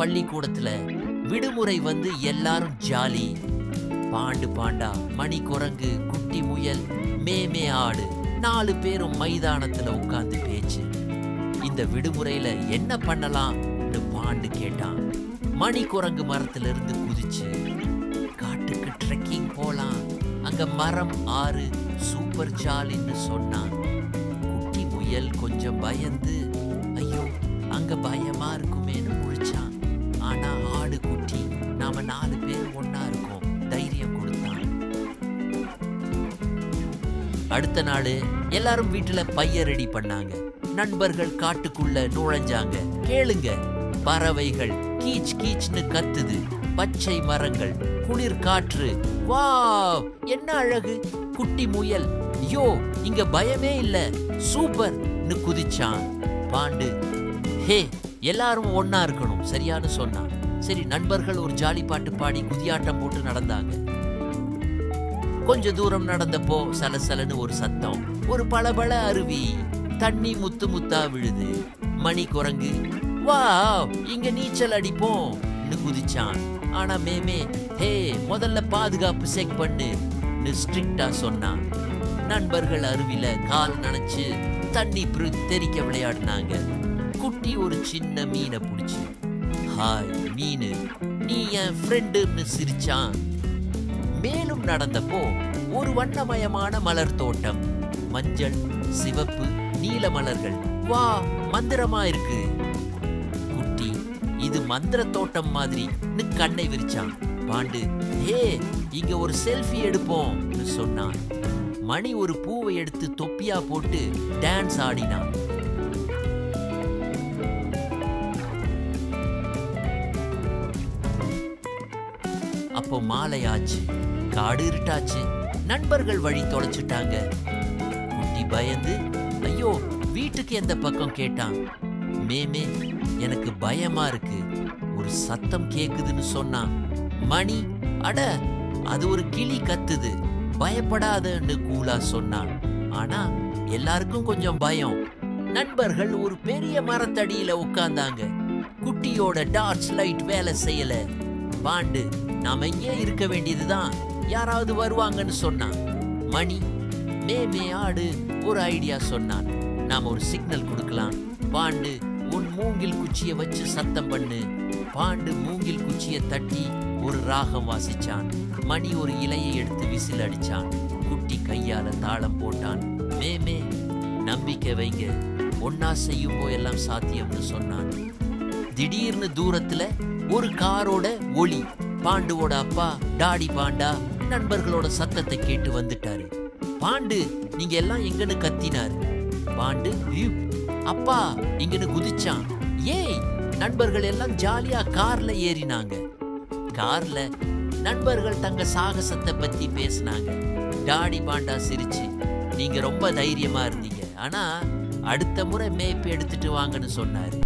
பள்ளிக்கூடத்துல விடுமுறை வந்து எல்லாரும் ஜாலி. பாண்டு பாண்டா, மணி குரங்கு, குட்டி முயல், மேமே ஆடு 4 பேரும் மைதானத்துல உட்கார்ந்து பேச்சு. இந்த விடுமுறையில என்ன பண்ணலாம்னு பாண்டு கேட்டான். மணி குரங்கு மரத்துல இருந்து குதிச்சு, காட்டுக்கு ட்ரெக்கிங் போலாம், அங்க மரம் ஆறு சூப்பர் ஜாலின்னு சொன்னான். குட்டி முயல் கொஞ்சம் பயந்து, ஐயோ அங்க பயமா இருக்குமேன்னு முழிச்சான். ஆனா ஆடு குட்டி, நாம 4 பேர் ஒன்னா இருக்கோம், தைரியம் கொடுத்தான். அடுத்த நாள் எல்லாரும் வீட்டுல பைய ரெடி பண்ணாங்க. நண்பர்கள் காட்டுக்குள்ள நுழைஞ்சாங்க. கேளுங்க, பறவைகள் கீச் கீச்னு கத்துது, பச்சை மரங்கள், குளிர் காற்று, வாவ் என்ன அழகு. குட்டி முயல், ஐயோ இங்க பயமே இல்ல, சூப்பர்னு குதிச்சான். பாண்டு, ஹே எல்லாரும் ஒன்னா இருக்கணும் சரியானு சொன்னான். சரி, நண்பர்கள் ஒரு ஜாலி பாட்டு பாடி குதியாட்டம் போட்டு நடந்தாங்க. கொஞ்ச தூரம் நடந்தப்போ சலசலன்னு ஒரு சத்தம். ஒரு பளபள அருவி, தண்ணி முத்து முத்தா விழுது. மணி குரங்கு, வாவ் இங்க நீச்சல் அடிப்போம்னு குதிச்சான். ஆனா மேமே, ஹே முதல்ல பாதுகாப்பு செக் பண்ணுன்னு ஸ்ட்ரிக்டா சொன்னான். நண்பர்கள் அருவில கால் நனைச்சு தண்ணி தெறிக்க விளையாடினாங்க. குட்டி ஒரு சின்ன மீனை பிடிச்சு, ஹாய் மீனு, நீ என் ஃப்ரெண்டுன்னு சிரிச்சான். மேலும் நடந்தப்போ ஒரு வண்ணமயமான மலர் தோட்டம், மஞ்சள், சிவப்பு, நீல மலர்கள். வா மந்திரமா இருக்கு. குட்டி, இது மந்திர தோட்டம் மாதிரின்னு கண்ணை விரிச்சான். பாண்டு, ஹே இங்க ஒரு செல்ஃபி எடுப்போம்னு சொன்னான். மணி ஒரு பூவை எடுத்து தொப்பியா போட்டு டான்ஸ் ஆடினான். அப்போ மாலையாச்சு, காடு இருட்டாச்சு, நண்பர்கள் வழி தொலைச்சிட்டாங்க. குட்டி பயந்து, ஐயோ வீட்டுக்கு எந்த பக்கம் கேட்டான். மேமே, எனக்கு பயமா இருக்கு, ஒரு சத்தம் கேக்குதுன்னு சொன்னான். மணி, அட அது ஒரு கிளி கத்துது, பயப்படாதன்னு கூலா சொன்னான். ஆனா எல்லாருக்கும் கொஞ்சம் பயம். நண்பர்கள் ஒரு பெரிய மரத்தடியில உட்கார்ந்தாங்க. குட்டியோட டார்ச் லைட் வேலை செய்யல. பாண்டு, நாம இங்கே இருக்க வேண்டியதுதான், யாராவது வருவாங்கன்னு சொன்னான். மணி, மேமே ஆடு ஒரு ஐடியா சொன்னான். நாம ஒரு சிக்னல் கொடுக்கலாம். பாண்டு, உன் மூங்கில் குச்சியை வச்சு சத்தம் பண்ணு. பாண்டு மூங்கில் குச்சியை தட்டி ஒரு ராகம் வாசிச்சான். மணி ஒரு இலையை எடுத்து விசில் அடிச்சான். குட்டி கையால தாளம் போட்டான். மேமே, நம்பிக்கை வைங்க, ஒன்னா செய்யும் போதெல்லாம் சாத்தியம்னு சொன்னான். திடீர்னு தூரத்துல ஒரு காரோட ஒளி. பாண்டுவோட அப்பா டாடி பாண்டா நண்பர்களோட சத்தத்தை கேட்டு வந்துட்டாரு. பாண்டு, நீங்க எல்லாம் எங்கன்னு கத்தினாரு. பாண்டு, அப்பா இங்கன்னு குதிச்சான். ஏய், நண்பர்கள் எல்லாம் ஜாலியா கார்ல ஏறினாங்க. கார்ல நண்பர்கள் தங்க சாகசத்தை பத்தி பேசினாங்க. டாடி பாண்டா சிரிச்சு, நீங்க ரொம்ப தைரியமா இருந்தீங்க, ஆனா அடுத்த முறை மேப் எடுத்துட்டு வாங்கன்னு சொன்னாரு.